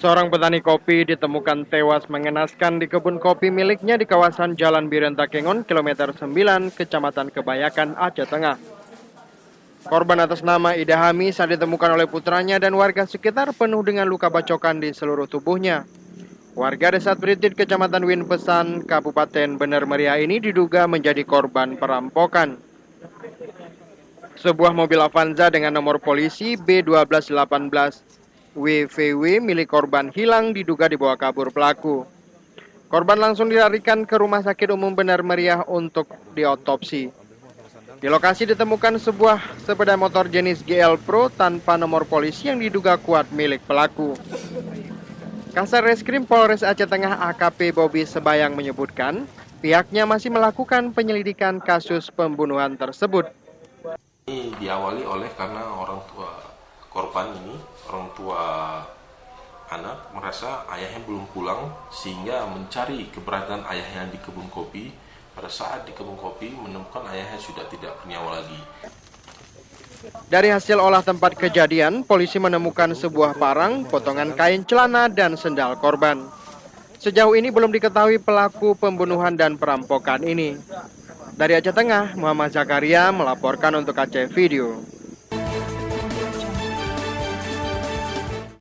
Seorang petani kopi ditemukan tewas mengenaskan di kebun kopi miliknya di kawasan Jalan Birentakengon, kilometer 9, Kecamatan Kebayakan, Aceh Tengah. Korban atas nama Ida Hami saat ditemukan oleh putranya dan warga sekitar penuh dengan luka bacokan di seluruh tubuhnya. Warga Desa Pritit, Kecamatan Winpesan, Kabupaten Bener Meriah ini diduga menjadi korban perampokan. Sebuah mobil Avanza dengan nomor polisi B1218 WVW milik korban hilang diduga dibawa kabur pelaku. Korban langsung dilarikan ke Rumah Sakit Umum Bener Meriah untuk diotopsi. Di lokasi ditemukan sebuah sepeda motor jenis GL Pro tanpa nomor polisi yang diduga kuat milik pelaku. Kasar Reskrim Polres Aceh Tengah AKP Bobi Sebayang menyebutkan, pihaknya masih melakukan penyelidikan kasus pembunuhan tersebut. Ini diawali oleh karena orang tua korban ini, orang tua anak merasa ayahnya belum pulang sehingga mencari keberadaan ayahnya di kebun kopi. Pada saat di kebun kopi menemukan ayahnya sudah tidak bernyawa lagi. Dari hasil olah tempat kejadian, polisi menemukan sebuah parang, potongan kain celana, dan sendal korban. Sejauh ini belum diketahui pelaku pembunuhan dan perampokan ini. Dari Aceh Tengah, Muhammad Zakaria melaporkan untuk Aceh Video.